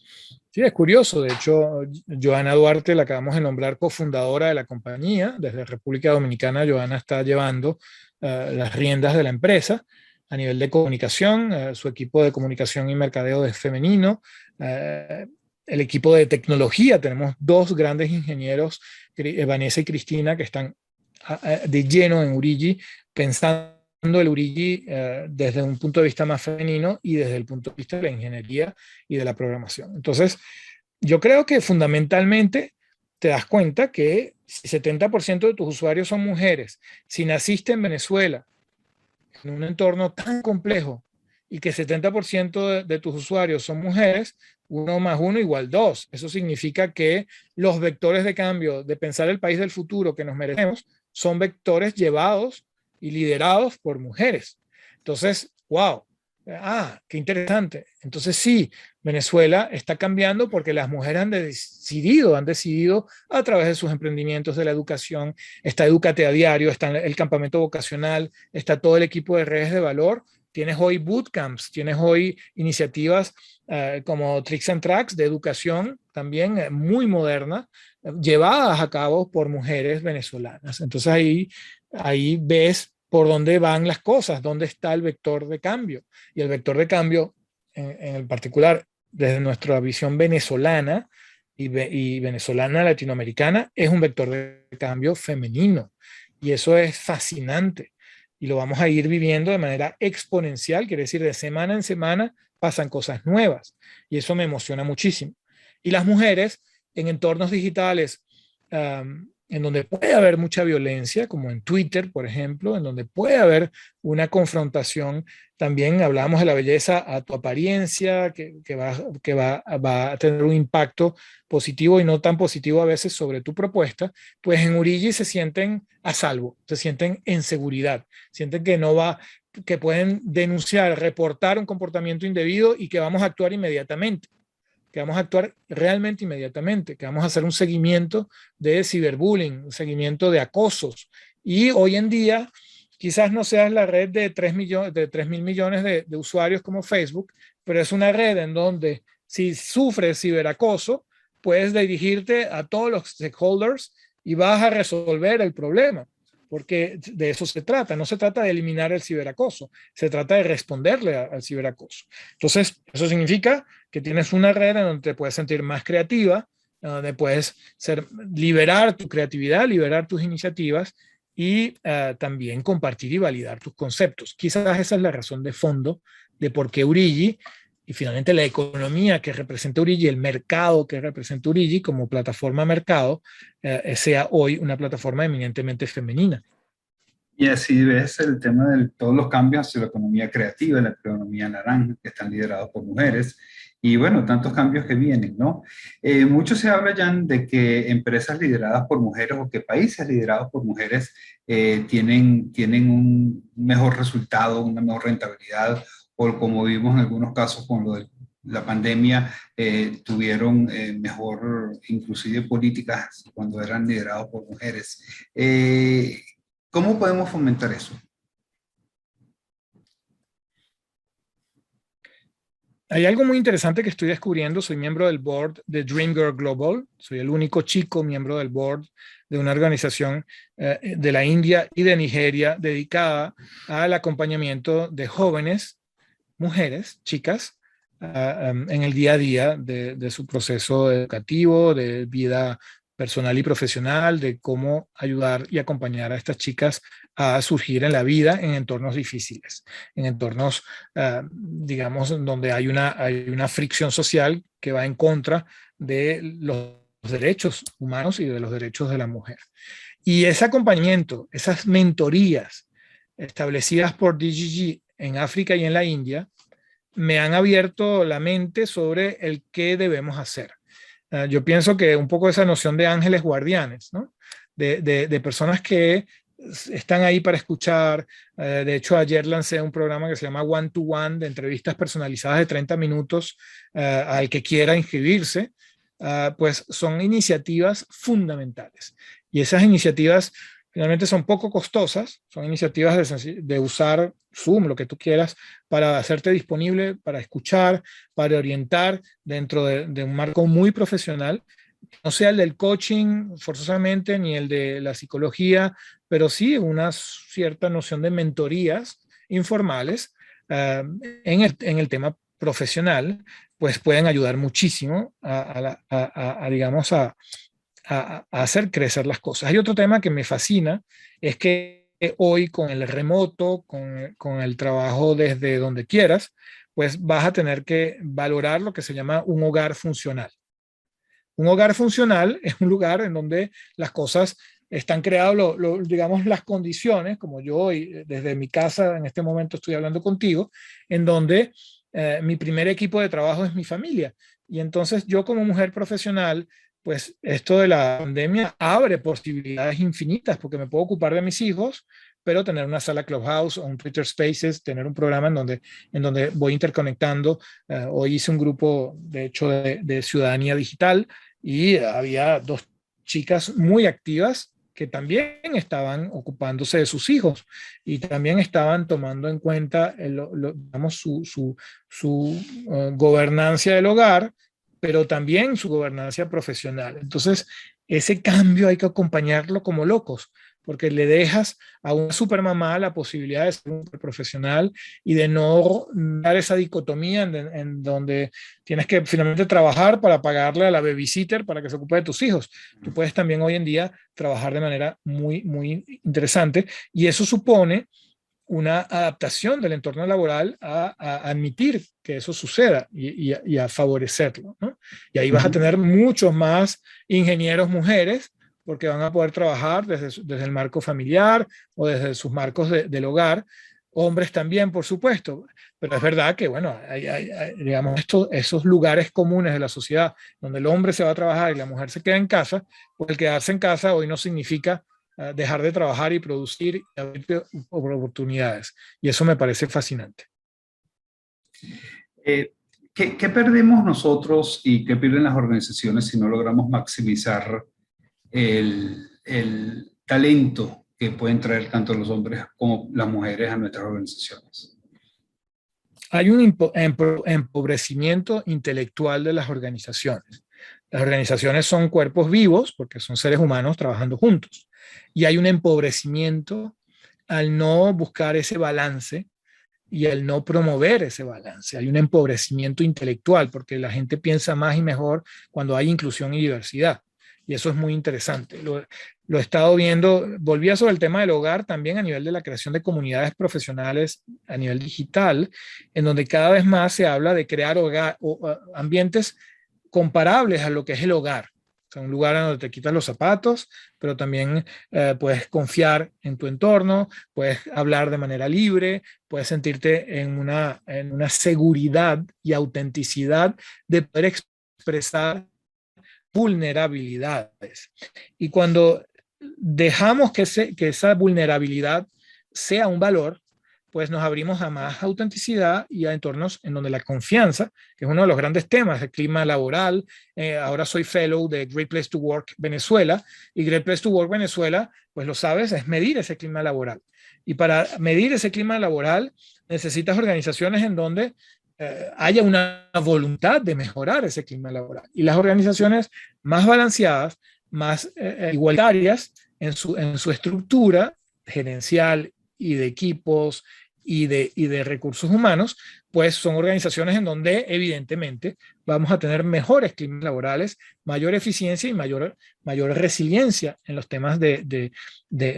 Sí, es curioso. De hecho, Joana Duarte la acabamos de nombrar cofundadora de la compañía. Desde República Dominicana, Joana está llevando las riendas de la empresa a nivel de comunicación. Su equipo de comunicación y mercadeo es femenino. El equipo de tecnología, tenemos dos grandes ingenieros, Vanessa y Cristina, que están de lleno en Urigi, pensando el Urigi desde un punto de vista más femenino y desde el punto de vista de la ingeniería y de la programación. Entonces, yo creo que fundamentalmente te das cuenta que si 70% de tus usuarios son mujeres, si naciste en Venezuela, en un entorno tan complejo, y que 70% de tus usuarios son mujeres, 1 más 1 igual 2. Eso significa que los vectores de cambio, de pensar el país del futuro que nos merecemos, son vectores llevados y liderados por mujeres. Entonces, wow, qué interesante. Entonces sí, Venezuela está cambiando porque las mujeres han decidido a través de sus emprendimientos de la educación, está Edúcate a Diario, está el campamento vocacional, está todo el equipo de redes de valor. Tienes hoy bootcamps, tienes hoy iniciativas como Tricks and Tracks de educación también muy moderna, llevadas a cabo por mujeres venezolanas. Entonces ahí ves por dónde van las cosas, dónde está el vector de cambio. Y el vector de cambio, en el particular, desde nuestra visión venezolana y venezolana latinoamericana, es un vector de cambio femenino. Y eso es fascinante. Y lo vamos a ir viviendo de manera exponencial, quiere decir, de semana en semana pasan cosas nuevas. Y eso me emociona muchísimo. Y las mujeres en entornos digitales, en donde puede haber mucha violencia, como en Twitter, por ejemplo, en donde puede haber una confrontación. También hablamos de la belleza a tu apariencia, que va a tener un impacto positivo y no tan positivo a veces sobre tu propuesta. Pues en Urigi se sienten a salvo, se sienten en seguridad, sienten que pueden denunciar, reportar un comportamiento indebido y que vamos a actuar inmediatamente, que vamos a actuar realmente inmediatamente, que vamos a hacer un seguimiento de ciberbullying, un seguimiento de acosos. Y hoy en día, quizás no seas la red de 3.000 millones de usuarios como Facebook, pero es una red en donde si sufres ciberacoso, puedes dirigirte a todos los stakeholders y vas a resolver el problema, porque de eso se trata. No se trata de eliminar el ciberacoso, se trata de responderle al ciberacoso. Entonces, eso significa que tienes una red en donde te puedes sentir más creativa, donde puedes liberar tu creatividad, liberar tus iniciativas y también compartir y validar tus conceptos. Quizás esa es la razón de fondo de por qué Urigi y finalmente la economía que representa Urigi, el mercado que representa Urigi como plataforma mercado, sea hoy una plataforma eminentemente femenina. Y así ves el tema de todos los cambios hacia la economía creativa, la economía naranja, que están liderados por mujeres, y bueno, tantos cambios que vienen, ¿no? Mucho se habla, Jan, de que empresas lideradas por mujeres o que países liderados por mujeres tienen un mejor resultado, una mejor rentabilidad, o como vimos en algunos casos con lo de la pandemia, tuvieron mejor, inclusive políticas cuando eran liderados por mujeres. ¿Cómo podemos fomentar eso? Hay algo muy interesante que estoy descubriendo. Soy miembro del board de Dream Girl Global. Soy el único chico miembro del board de una organización de la India y de Nigeria dedicada al acompañamiento de jóvenes, mujeres, chicas, en el día a día de su proceso educativo, de vida personal y profesional, de cómo ayudar y acompañar a estas chicas a surgir en la vida en entornos difíciles, en entornos, digamos, donde hay una fricción social que va en contra de los derechos humanos y de los derechos de la mujer. Y ese acompañamiento, esas mentorías establecidas por DGG en África y en la India, me han abierto la mente sobre el qué debemos hacer. Yo pienso que un poco esa noción de ángeles guardianes, ¿no? De personas que están ahí para escuchar. De hecho, ayer lancé un programa que se llama One to One, de entrevistas personalizadas de 30 minutos al que quiera inscribirse. Pues son iniciativas fundamentales. Y esas iniciativas finalmente son poco costosas, son iniciativas de usar Zoom, lo que tú quieras, para hacerte disponible, para escuchar, para orientar dentro de un marco muy profesional, no sea el del coaching forzosamente, ni el de la psicología, pero sí una cierta noción de mentorías informales en el tema profesional, pues pueden ayudar muchísimo digamos, a hacer crecer las cosas. Hay otro tema que me fascina, es que hoy con el remoto, con el trabajo desde donde quieras, pues vas a tener que valorar lo que se llama un hogar funcional. Un hogar funcional es un lugar en donde las cosas están creadas, digamos, las condiciones, como yo hoy desde mi casa en este momento estoy hablando contigo, en donde mi primer equipo de trabajo es mi familia. Y entonces yo como mujer profesional, pues esto de la pandemia abre posibilidades infinitas porque me puedo ocupar de mis hijos, pero tener una sala Clubhouse o un Twitter Spaces, tener un programa en donde voy interconectando. Hoy hice un grupo, de hecho, de ciudadanía digital y había dos chicas muy activas que también estaban ocupándose de sus hijos y también estaban tomando en cuenta digamos, su gobernancia del hogar, pero también su gobernancia profesional. Entonces, ese cambio hay que acompañarlo como locos, porque le dejas a una supermamá la posibilidad de ser un profesional y de no dar esa dicotomía en donde tienes que finalmente trabajar para pagarle a la babysitter para que se ocupe de tus hijos. Tú puedes también hoy en día trabajar de manera muy, muy interesante y eso supone una adaptación del entorno laboral a admitir que eso suceda y a favorecerlo, ¿no? Y ahí vas a tener muchos más ingenieros mujeres porque van a poder trabajar desde el marco familiar o desde sus marcos del hogar. Hombres también, por supuesto, pero es verdad que, bueno, digamos, esos lugares comunes de la sociedad donde el hombre se va a trabajar y la mujer se queda en casa, pues el quedarse en casa hoy no significa dejar de trabajar y producir y abrir oportunidades. Y eso me parece fascinante. ¿Qué perdemos nosotros y qué pierden las organizaciones si no logramos maximizar el talento que pueden traer tanto los hombres como las mujeres a nuestras organizaciones? Hay un empobrecimiento intelectual de las organizaciones. Las organizaciones son cuerpos vivos porque son seres humanos trabajando juntos. Y hay un empobrecimiento al no buscar ese balance y al no promover ese balance. Hay un empobrecimiento intelectual porque la gente piensa más y mejor cuando hay inclusión y diversidad. Y eso es muy interesante. Lo he estado viendo, volvía sobre el tema del hogar también a nivel de la creación de comunidades profesionales a nivel digital, en donde cada vez más se habla de crear ambientes comparables a lo que es el hogar. O sea, un lugar en donde te quitas los zapatos, pero también puedes confiar en tu entorno, puedes hablar de manera libre, puedes sentirte en una seguridad y autenticidad de poder expresar vulnerabilidades. Y cuando dejamos que esa vulnerabilidad sea un valor, pues nos abrimos a más autenticidad y a entornos en donde la confianza, que es uno de los grandes temas del clima laboral. Ahora soy fellow de Great Place to Work Venezuela, y Great Place to Work Venezuela, pues lo sabes, es medir ese clima laboral. Y para medir ese clima laboral necesitas organizaciones en donde haya una voluntad de mejorar ese clima laboral. Y las organizaciones más balanceadas, más igualitarias en su estructura gerencial y de equipos y de recursos humanos, pues son organizaciones en donde evidentemente vamos a tener mejores climas laborales, mayor eficiencia y mayor resiliencia en los temas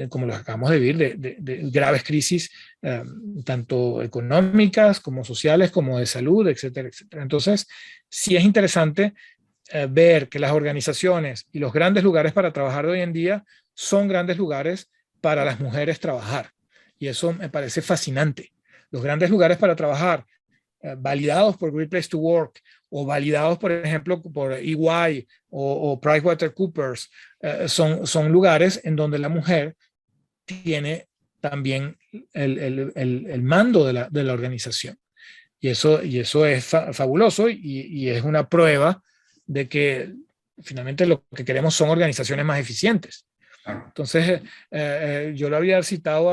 como los acabamos de vivir, de graves crisis, tanto económicas como sociales, como de salud, etcétera, etcétera. Entonces, sí es interesante ver que las organizaciones y los grandes lugares para trabajar de hoy en día son grandes lugares para las mujeres trabajar. Y eso me parece fascinante. Los grandes lugares para trabajar, validados por Great Place to Work o validados, por ejemplo, por EY o PricewaterhouseCoopers, son lugares en donde la mujer tiene también el mando de la organización. Y eso es fabuloso y es una prueba de que finalmente lo que queremos son organizaciones más eficientes. Entonces, yo lo había citado,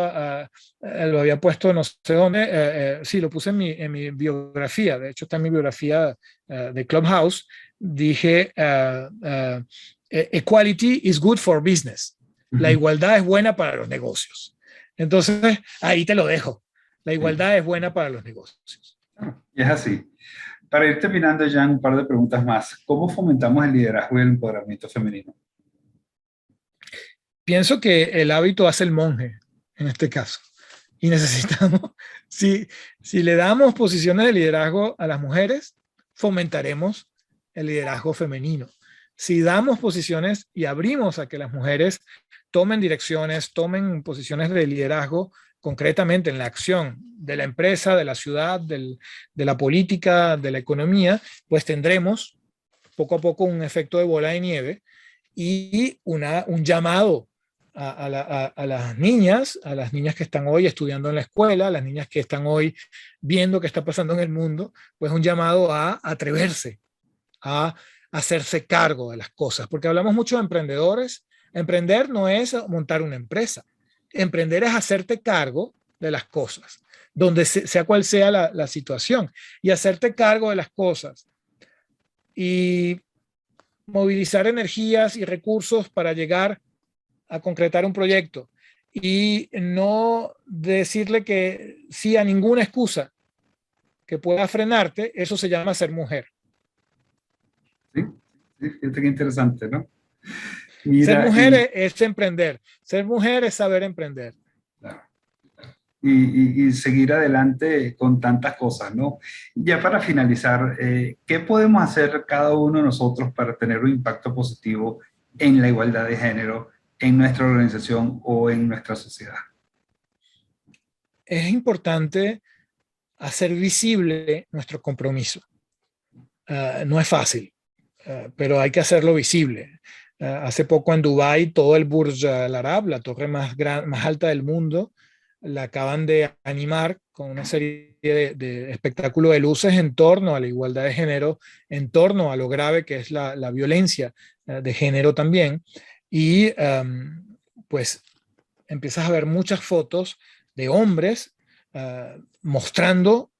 lo había puesto no sé dónde, sí, lo puse en mi biografía, de hecho está en mi biografía de Clubhouse, dije, equality is good for business, la igualdad es buena para los negocios. Entonces, ahí te lo dejo, la igualdad es buena para los negocios. Y es así. Para ir terminando ya, un par de preguntas más. ¿Cómo fomentamos el liderazgo y el empoderamiento femenino? Pienso que el hábito hace el monje, en este caso. Y necesitamos, si le damos posiciones de liderazgo a las mujeres, fomentaremos el liderazgo femenino. Si damos posiciones y abrimos a que las mujeres tomen direcciones, tomen posiciones de liderazgo concretamente en la acción de la empresa, de la ciudad, de la política, de la economía, pues tendremos poco a poco un efecto de bola de nieve y un llamado a las niñas que están hoy estudiando en la escuela, a las niñas que están hoy viendo qué está pasando en el mundo, pues un llamado a atreverse, a hacerse cargo de las cosas, porque hablamos mucho de emprendedores. Emprender no es montar una empresa, emprender es hacerte cargo de las cosas, donde sea cual sea la situación, y hacerte cargo de las cosas y movilizar energías y recursos para llegar a concretar un proyecto y no decirle que sí a ninguna excusa que pueda frenarte, eso se llama ser mujer. Sí, fíjate qué interesante, ¿no? Mira, ser mujer es emprender, ser mujer es saber emprender. Claro. Y seguir adelante con tantas cosas, ¿no? Ya para finalizar, ¿qué podemos hacer cada uno de nosotros para tener un impacto positivo en la igualdad de género en nuestra organización o en nuestra sociedad? Es importante hacer visible nuestro compromiso. No es fácil, pero hay que hacerlo visible. Hace poco en Dubái, todo el Burj Al Arab, la torre más alta del mundo, la acaban de animar con una serie de espectáculos de luces en torno a la igualdad de género, en torno a lo grave que es la violencia de género también. Y pues empiezas a ver muchas fotos de hombres mostrando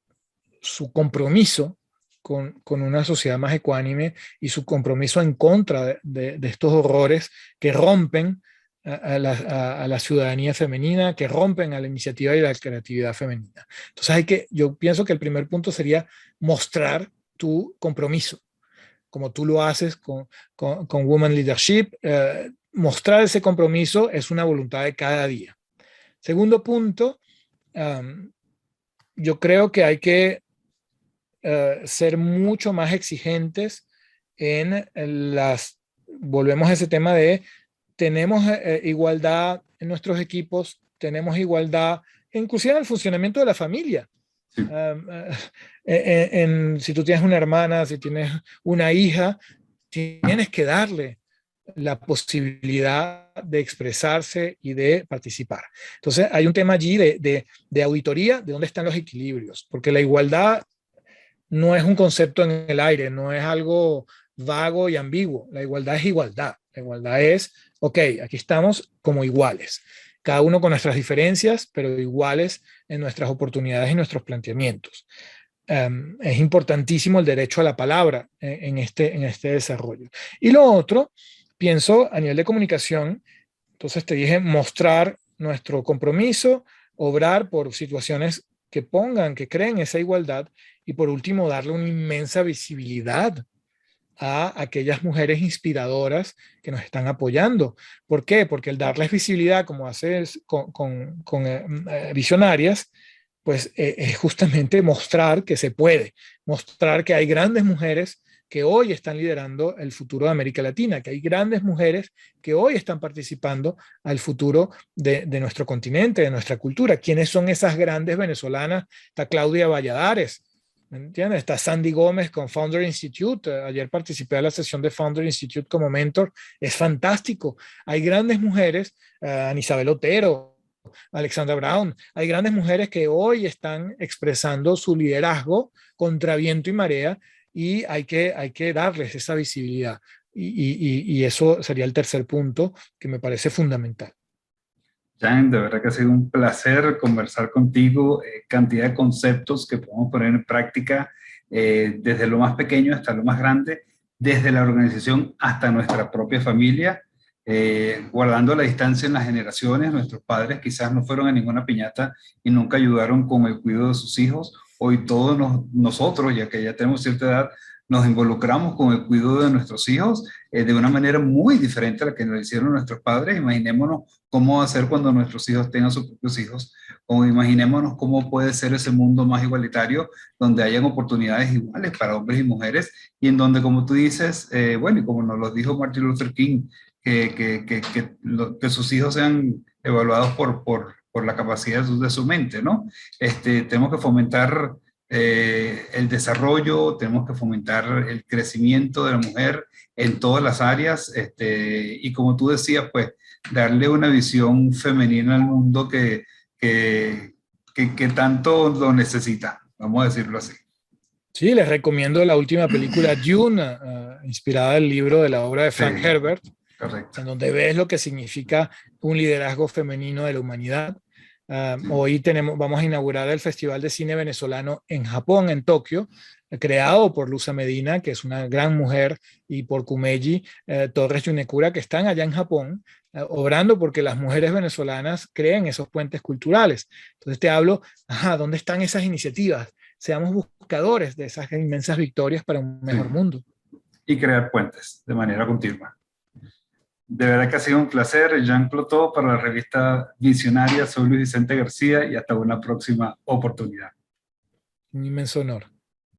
su compromiso con una sociedad más ecuánime y su compromiso en contra de estos horrores que rompen a la ciudadanía femenina, que rompen a la iniciativa y la creatividad femenina. Entonces yo pienso que el primer punto sería mostrar tu compromiso, como tú lo haces con Women Leadership. Mostrar ese compromiso es una voluntad de cada día. Segundo punto, yo creo que hay que ser mucho más exigentes volvemos a ese tema de tenemos igualdad en nuestros equipos, tenemos igualdad inclusive en el funcionamiento de la familia. Sí. Si tú tienes una hermana, si tienes una hija, tienes que darle la posibilidad de expresarse y de participar. Entonces hay un tema allí de auditoría, de dónde están los equilibrios, porque la igualdad no es un concepto en el aire, no es algo vago y ambiguo. La igualdad es igualdad. La igualdad es, ok, aquí estamos como iguales, cada uno con nuestras diferencias, pero iguales en nuestras oportunidades y nuestros planteamientos. Es importantísimo el derecho a la palabra en este desarrollo. Y lo otro, pienso a nivel de comunicación, entonces te dije mostrar nuestro compromiso, obrar por situaciones que pongan, que creen esa igualdad, y por último, darle una inmensa visibilidad a aquellas mujeres inspiradoras que nos están apoyando. ¿Por qué? Porque el darles visibilidad, como haces con visionarias, pues es justamente mostrar que se puede, mostrar que hay grandes mujeres que hoy están liderando el futuro de América Latina, que hay grandes mujeres que hoy están participando al futuro de nuestro continente, de nuestra cultura. ¿Quiénes son esas grandes venezolanas? Está Claudia Valladares, ¿me entiendes? Está Sandy Gómez con Founder Institute. Ayer participé a la sesión de Founder Institute como mentor. Es fantástico. Hay grandes mujeres, Anisabel Otero, Alexandra Brown. Hay grandes mujeres que hoy están expresando su liderazgo contra viento y marea, y hay que darles esa visibilidad. Y eso sería el tercer punto que me parece fundamental. Jan, de verdad que ha sido un placer conversar contigo, cantidad de conceptos que podemos poner en práctica, desde lo más pequeño hasta lo más grande, desde la organización hasta nuestra propia familia, guardando la distancia en las generaciones. Nuestros padres quizás no fueron a ninguna piñata y nunca ayudaron con el cuidado de sus hijos. Hoy todos nosotros, ya que ya tenemos cierta edad, nos involucramos con el cuidado de nuestros hijos, de una manera muy diferente a la que nos hicieron nuestros padres. Imaginémonos cómo va a ser cuando nuestros hijos tengan sus propios hijos, o imaginémonos cómo puede ser ese mundo más igualitario, donde hayan oportunidades iguales para hombres y mujeres, y en donde, como tú dices, bueno, y como nos lo dijo Martin Luther King, que sus hijos sean evaluados por la capacidad de su mente, ¿no? Tenemos que fomentar el desarrollo, tenemos que fomentar el crecimiento de la mujer en todas las áreas, y como tú decías, pues, darle una visión femenina al mundo que tanto lo necesita, vamos a decirlo así. Sí, les recomiendo la última película Dune, inspirada del libro de la obra de Sí, Frank Herbert, correcto. en donde ves lo que significa un liderazgo femenino de la humanidad. Hoy vamos a inaugurar el Festival de Cine Venezolano en Japón, en Tokio, creado por Luza Medina, que es una gran mujer, y por Kumeji Torres Yunekura, que están allá en Japón, obrando porque las mujeres venezolanas creen esos puentes culturales. Entonces te hablo, ¿dónde están esas iniciativas? Seamos buscadores de esas inmensas victorias para un Sí. mejor mundo. Y crear puentes de manera continua. De verdad que ha sido un placer, Jean Cloteau, para la revista Visionaria. Soy Luis Vicente García y hasta una próxima oportunidad. Un inmenso honor.